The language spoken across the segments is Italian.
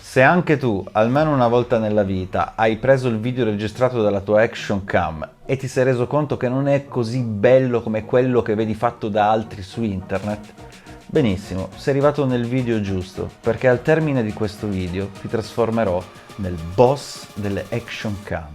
Se anche tu, almeno una volta nella vita, hai preso il video registrato dalla tua action cam e ti sei reso conto che non è così bello come quello che vedi fatto da altri su internet, benissimo, sei arrivato nel video giusto, perché al termine di questo video ti trasformerò nel boss delle action cam.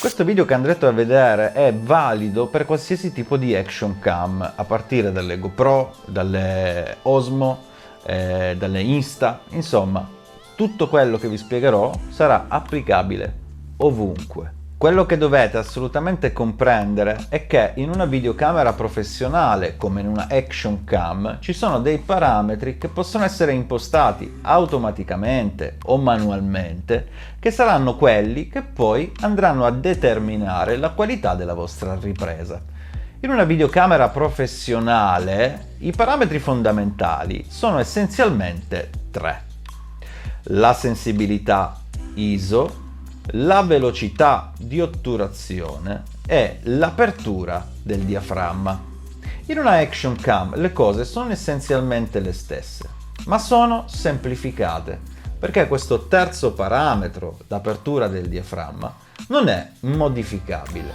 Questo video che andrete a vedere è valido per qualsiasi tipo di action cam, a partire dalle GoPro, dalle Osmo, dalle Insta, insomma, tutto quello che vi spiegherò sarà applicabile ovunque. Quello che dovete assolutamente comprendere è che in una videocamera professionale, come in una action cam, ci sono dei parametri che possono essere impostati automaticamente o manualmente, che saranno quelli che poi andranno a determinare la qualità della vostra ripresa. In una videocamera professionale i parametri fondamentali sono essenzialmente tre: la sensibilità ISO, la velocità di otturazione e l'apertura del diaframma. In una action cam le cose sono essenzialmente le stesse, ma sono semplificate, perché questo terzo parametro, l'apertura del diaframma, non è modificabile.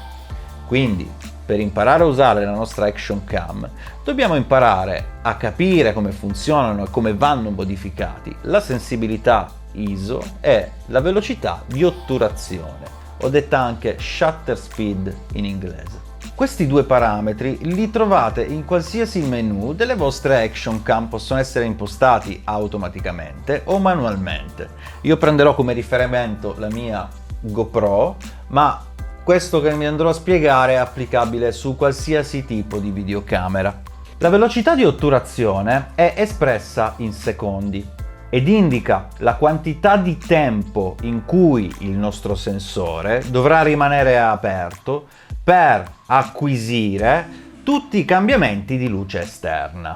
Quindi, per imparare a usare la nostra action cam, dobbiamo imparare a capire come funzionano e come vanno modificati la sensibilità ISO e la velocità di otturazione, o detta anche shutter speed in inglese. Questi due parametri li trovate in qualsiasi menu delle vostre action cam, possono essere impostati automaticamente o manualmente. Io prenderò come riferimento la mia GoPro, ma questo che vi andrò a spiegare è applicabile su qualsiasi tipo di videocamera. La velocità di otturazione è espressa in secondi ed indica la quantità di tempo in cui il nostro sensore dovrà rimanere aperto per acquisire tutti i cambiamenti di luce esterna.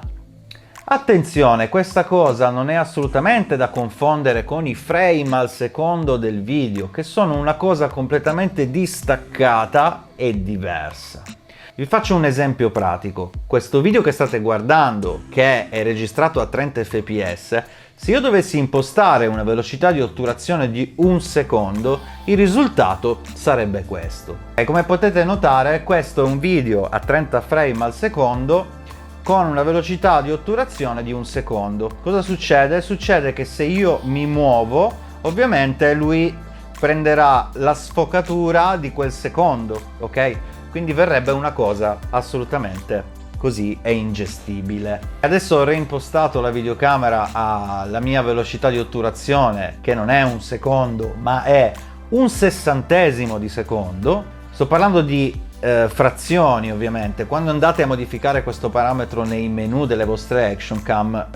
Attenzione, questa cosa non è assolutamente da confondere con i frame al secondo del video, che sono una cosa completamente distaccata e diversa. Vi faccio un esempio pratico. Questo video che state guardando, che è registrato a 30 fps, se io dovessi impostare una velocità di otturazione di 1 secondo, il risultato sarebbe questo. E come potete notare, questo è un video a 30 frame al secondo con una velocità di otturazione di 1 secondo. Cosa succede? Succede che se io mi muovo, ovviamente lui prenderà la sfocatura di quel secondo, ok? Quindi verrebbe una cosa assolutamente così è ingestibile. Adesso ho reimpostato la videocamera alla mia velocità di otturazione, che non è 1 secondo ma è 1/60 di secondo. Sto parlando di frazioni, ovviamente. Quando andate a modificare questo parametro nei menu delle vostre action cam,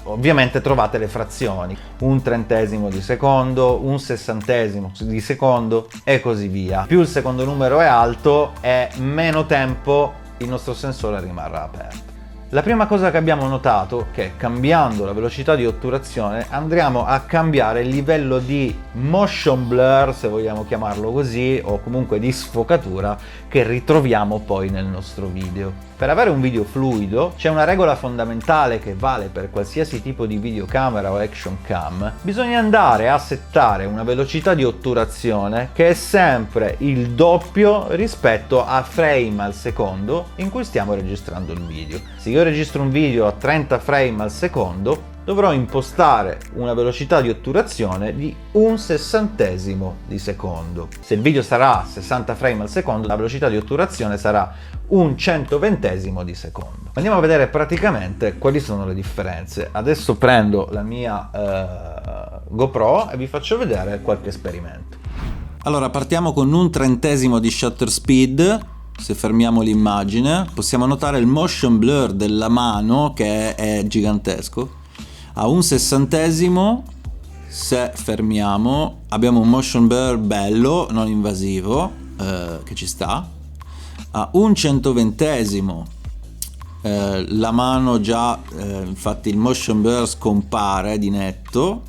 ovviamente trovate le frazioni: 1/30 di secondo, 1/60 di secondo e così via. Più il secondo numero è alto e meno tempo il nostro sensore rimarrà aperto. La prima cosa che abbiamo notato è che cambiando la velocità di otturazione andremo a cambiare il livello di motion blur, se vogliamo chiamarlo così, o comunque di sfocatura che ritroviamo poi nel nostro video. Per avere un video fluido c'è una regola fondamentale che vale per qualsiasi tipo di videocamera o action cam: bisogna andare a settare una velocità di otturazione che è sempre il doppio rispetto a frame al secondo in cui stiamo registrando il video. Se io registro un video a 30 frame al secondo, dovrò impostare una velocità di otturazione di 1/60 di secondo. Se il video sarà a 60 frame al secondo, la velocità di otturazione sarà 1/120 di secondo. Andiamo a vedere praticamente quali sono le differenze. Adesso prendo la mia GoPro e vi faccio vedere qualche esperimento. Allora, partiamo con 1/30 di shutter speed. Se fermiamo l'immagine possiamo notare il motion blur della mano, che è gigantesco. A 1/60, se fermiamo, abbiamo un motion blur bello, non invasivo, che ci sta. a un 120esimo la mano già, infatti il motion blur scompare di netto.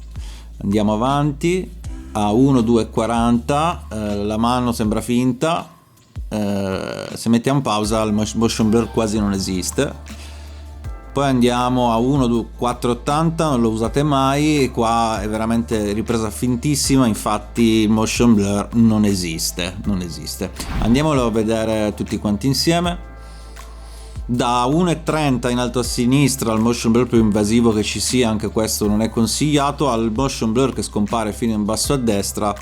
Andiamo avanti a 1,240, la mano sembra finta, se mettiamo pausa il motion blur quasi non esiste. Poi andiamo a 1,480, non lo usate mai, qua è veramente ripresa fintissima, infatti il motion blur non esiste. Andiamolo a vedere tutti quanti insieme. Da 1,30 in alto a sinistra al motion blur più invasivo che ci sia, anche questo non è consigliato, al motion blur che scompare fino in basso a destra.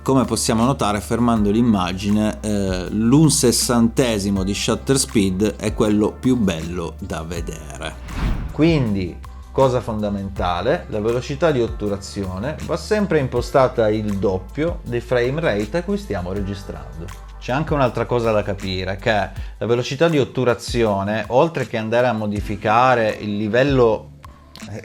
Come possiamo notare fermando l'immagine, l'1/60 di shutter speed è quello più bello da vedere. Quindi, cosa fondamentale, la velocità di otturazione va sempre impostata il doppio dei frame rate a cui stiamo registrando. C'è anche un'altra cosa da capire, che la velocità di otturazione, oltre che andare a modificare il livello,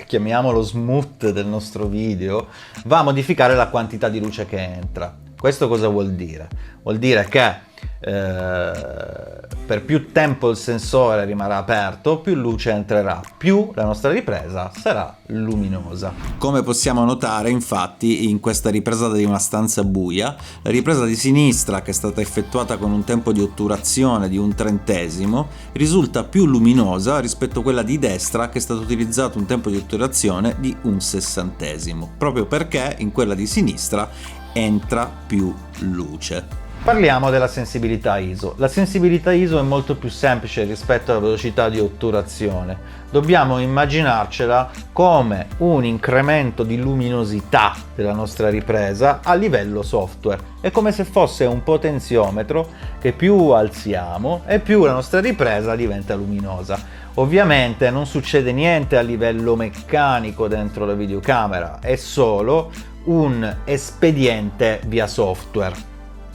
chiamiamolo smooth, del nostro video, va a modificare la quantità di luce che entra. Questo cosa vuol dire? Vuol dire che per più tempo il sensore rimarrà aperto, più luce entrerà, più la nostra ripresa sarà luminosa. Come possiamo notare, infatti, in questa ripresa di una stanza buia, la ripresa di sinistra, che è stata effettuata con un tempo di otturazione di 1/30, risulta più luminosa rispetto a quella di destra, che è stato utilizzato un tempo di otturazione di 1/60, proprio perché in quella di sinistra entra più luce. Parliamo della sensibilità ISO. La sensibilità ISO è molto più semplice rispetto alla velocità di otturazione. Dobbiamo immaginarcela come un incremento di luminosità della nostra ripresa a livello software. È come se fosse un potenziometro che più alziamo e più la nostra ripresa diventa luminosa. Ovviamente non succede niente a livello meccanico dentro la videocamera, è solo un espediente via software.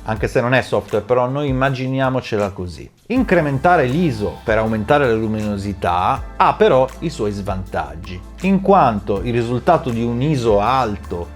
Anche se non è software, però noi immaginiamocela così. Incrementare l'ISO per aumentare la luminosità ha però i suoi svantaggi, in quanto il risultato di un ISO alto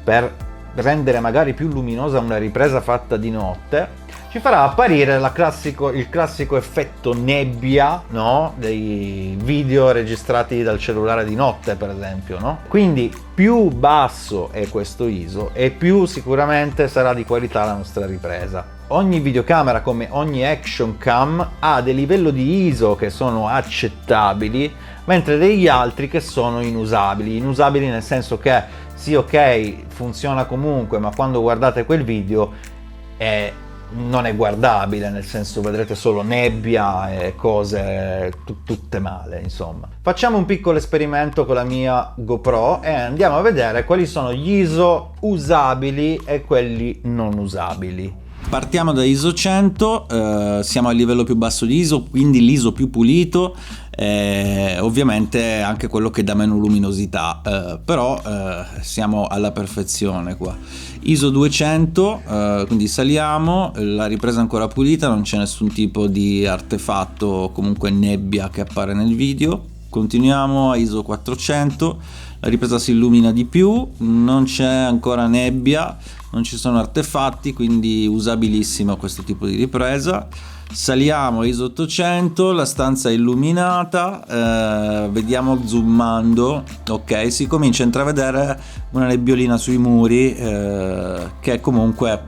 per rendere magari più luminosa una ripresa fatta di notte ci farà apparire il classico effetto nebbia, no? Dei video registrati dal cellulare di notte, per esempio, no? Quindi più basso è questo ISO e più sicuramente sarà di qualità la nostra ripresa. Ogni videocamera, come ogni action cam, ha dei livelli di ISO che sono accettabili, mentre degli altri che sono inusabili. Inusabili nel senso che sì, ok, funziona comunque, ma quando guardate quel video non è guardabile, nel senso vedrete solo nebbia e cose tutte male, insomma. Facciamo un piccolo esperimento con la mia GoPro e andiamo a vedere quali sono gli ISO usabili e quelli non usabili. Partiamo da ISO 100, siamo al livello più basso di ISO, quindi l'ISO più pulito, ovviamente anche quello che dà meno luminosità, però siamo alla perfezione qua. ISO 200, quindi saliamo, la ripresa è ancora pulita, non c'è nessun tipo di artefatto o comunque nebbia che appare nel video. Continuiamo a ISO 400, la ripresa si illumina di più, non c'è ancora nebbia, non ci sono artefatti, quindi usabilissimo questo tipo di ripresa. Saliamo a ISO 800, la stanza è illuminata, vediamo zoomando, ok, si comincia a intravedere una nebbiolina sui muri che comunque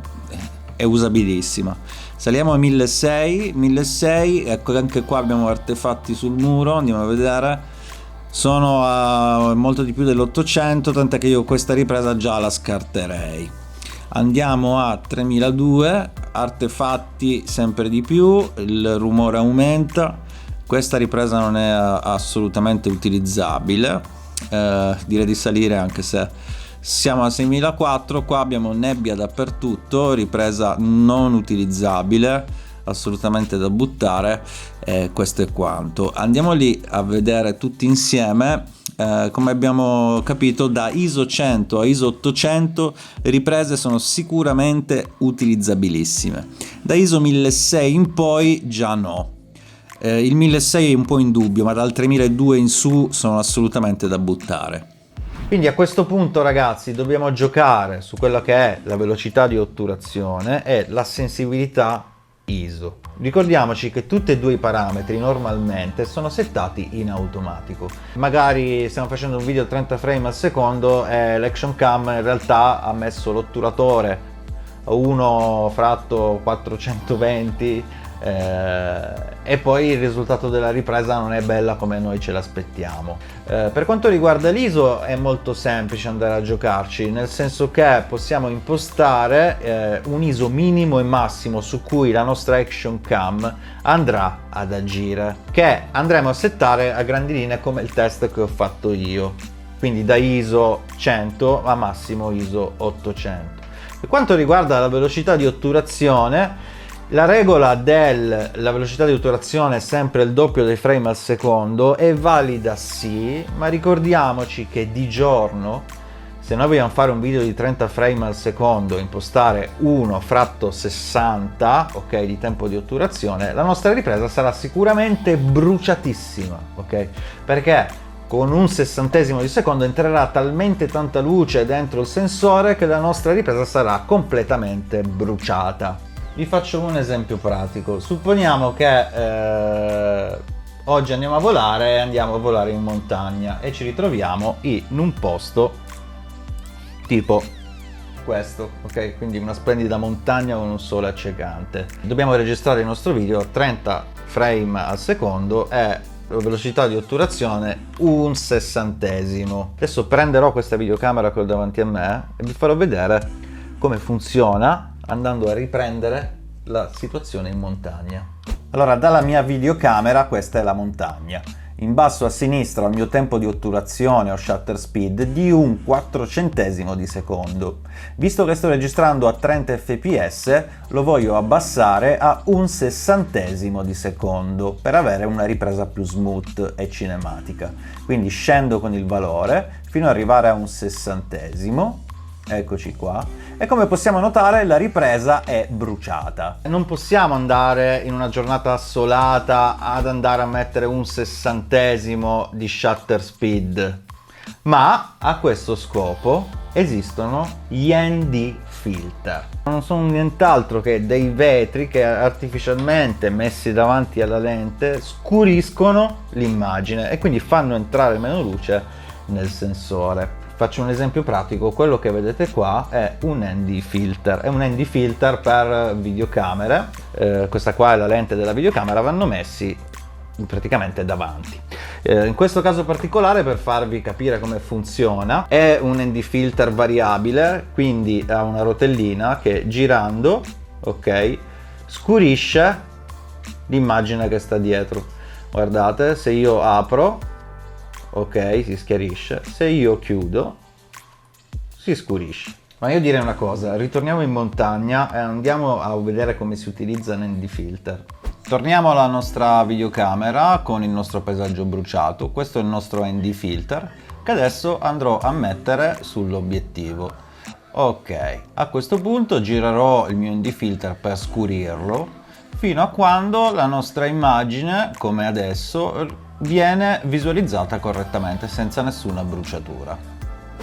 è usabilissima. Saliamo a 1600, ecco, anche qua abbiamo artefatti sul muro, andiamo a vedere. Sono molto di più dell'800, tant'è che io questa ripresa già la scarterei. Andiamo a 3200, artefatti sempre di più, il rumore aumenta, questa ripresa non è assolutamente utilizzabile, direi di salire anche se siamo a 6400, qua abbiamo nebbia dappertutto, ripresa non utilizzabile, assolutamente da buttare, questo è quanto. Andiamo lì a vedere tutti insieme. Come abbiamo capito, da ISO 100 a ISO 800 le riprese sono sicuramente utilizzabilissime. Da ISO 1600 in poi già no. Il 1600 è un po' in dubbio, ma dal 3200 in su sono assolutamente da buttare. Quindi a questo punto, ragazzi, dobbiamo giocare su quella che è la velocità di otturazione e la sensibilità ISO. Ricordiamoci che tutti e due i parametri normalmente sono settati in automatico. Magari stiamo facendo un video a 30 frame al secondo e l'action cam in realtà ha messo l'otturatore a 1 fratto 420 e poi il risultato della ripresa non è bella come noi ce l'aspettiamo. Per quanto riguarda l'ISO è molto semplice andare a giocarci, nel senso che possiamo impostare un ISO minimo e massimo su cui la nostra action cam andrà ad agire, che andremo a settare a grandi linee come il test che ho fatto io, quindi da ISO 100 a massimo ISO 800. Per quanto riguarda la velocità di otturazione, la regola della velocità di otturazione è sempre il doppio dei frame al secondo, è valida sì, ma ricordiamoci che di giorno, se noi vogliamo fare un video di 30 frame al secondo, impostare 1 fratto 60, ok, di tempo di otturazione, la nostra ripresa sarà sicuramente bruciatissima, ok? Perché con un sessantesimo di secondo entrerà talmente tanta luce dentro il sensore che la nostra ripresa sarà completamente bruciata. Vi faccio un esempio pratico. Supponiamo che oggi andiamo a volare in montagna e ci ritroviamo in un posto tipo questo, ok? Quindi una splendida montagna con un sole accecante. Dobbiamo registrare il nostro video a 30 frame al secondo e velocità di otturazione un sessantesimo. Adesso prenderò questa videocamera che ho davanti a me e vi farò vedere come funziona andando a riprendere la situazione in montagna. Allora, dalla mia videocamera questa è la montagna. In basso a sinistra il mio tempo di otturazione o shutter speed di un 400esimo di secondo. Visto che sto registrando a 30 fps, lo voglio abbassare a un 60esimo di secondo per avere una ripresa più smooth e cinematica. Quindi scendo con il valore fino ad arrivare a un 60esimo. Eccoci qua, e come possiamo notare la ripresa è bruciata. Non possiamo andare in una giornata assolata ad andare a mettere un sessantesimo di shutter speed, ma a questo scopo esistono gli ND filter. Non sono nient'altro che dei vetri che artificialmente messi davanti alla lente scuriscono l'immagine e quindi fanno entrare meno luce nel sensore. Faccio un esempio pratico, quello che vedete qua è un ND filter, è un ND filter per videocamere, questa qua è la lente della videocamera, vanno messi praticamente davanti. In questo caso particolare, per farvi capire come funziona, è un ND filter variabile, quindi ha una rotellina che girando, ok, scurisce l'immagine che sta dietro. Guardate, se io apro, ok, si schiarisce, se io chiudo si scurisce. Ma io direi una cosa, ritorniamo in montagna e andiamo a vedere come si utilizza l'ND filter. Torniamo alla nostra videocamera con il nostro paesaggio bruciato, questo è il nostro ND filter che adesso andrò a mettere sull'obiettivo. Ok, a questo punto girerò il mio ND filter per scurirlo fino a quando la nostra immagine, come adesso, viene visualizzata correttamente senza nessuna bruciatura.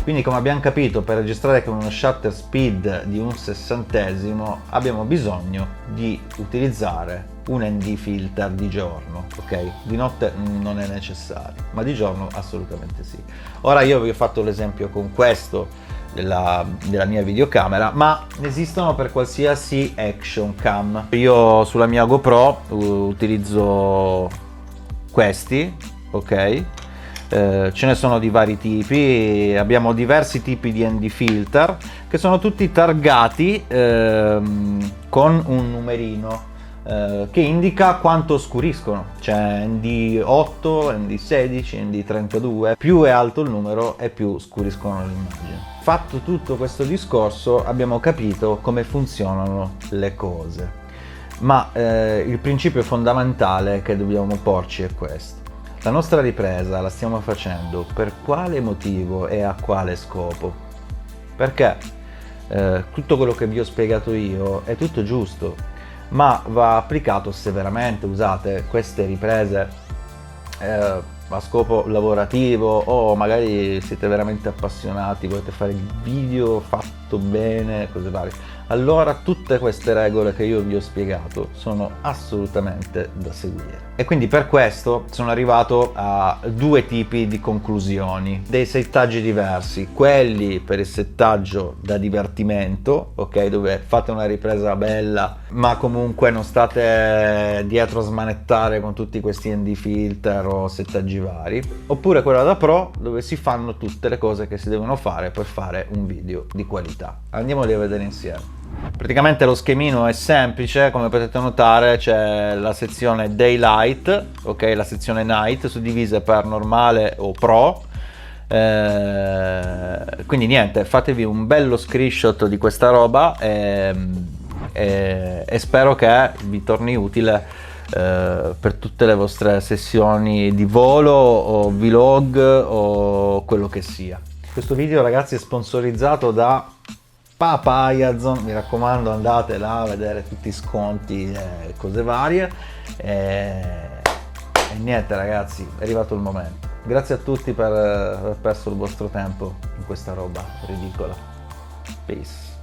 Quindi, come abbiamo capito, per registrare con uno shutter speed di un sessantesimo abbiamo bisogno di utilizzare un ND filter di giorno, ok? Di notte non è necessario, ma di giorno assolutamente sì. Ora io vi ho fatto l'esempio con questo della mia videocamera, ma esistono per qualsiasi action cam. Io sulla mia GoPro utilizzo questi, ok? Ce ne sono di vari tipi, abbiamo diversi tipi di ND filter che sono tutti targati con un numerino che indica quanto oscuriscono. C'è ND8, ND16, ND32, più è alto il numero e più scuriscono l'immagine. Fatto tutto questo discorso, abbiamo capito come funzionano le cose, ma il principio fondamentale che dobbiamo porci è questo. La nostra ripresa la stiamo facendo per quale motivo e a quale scopo? Perché tutto quello che vi ho spiegato io è tutto giusto, ma va applicato se veramente usate queste riprese a scopo lavorativo o magari siete veramente appassionati, volete fare il video fatto fatto bene, cose varie. Allora tutte queste regole che io vi ho spiegato sono assolutamente da seguire. E quindi per questo sono arrivato a due tipi di conclusioni, dei settaggi diversi: quelli per il settaggio da divertimento, ok, dove fate una ripresa bella ma comunque non state dietro a smanettare con tutti questi ND filter o settaggi vari, oppure quella da pro, dove si fanno tutte le cose che si devono fare per fare un video di qualità. Andiamoli a vedere insieme. Praticamente lo schemino è semplice, come potete notare c'è la sezione Daylight, ok, la sezione Night, suddivise per normale o pro. Quindi niente, fatevi un bello screenshot di questa roba e spero che vi torni utile per tutte le vostre sessioni di volo o vlog o quello che sia. Questo video, ragazzi, è sponsorizzato da Papayazon, mi raccomando, andate là a vedere tutti i sconti e cose varie e niente, ragazzi, è arrivato il momento. Grazie a tutti per aver perso il vostro tempo in questa roba ridicola. Peace.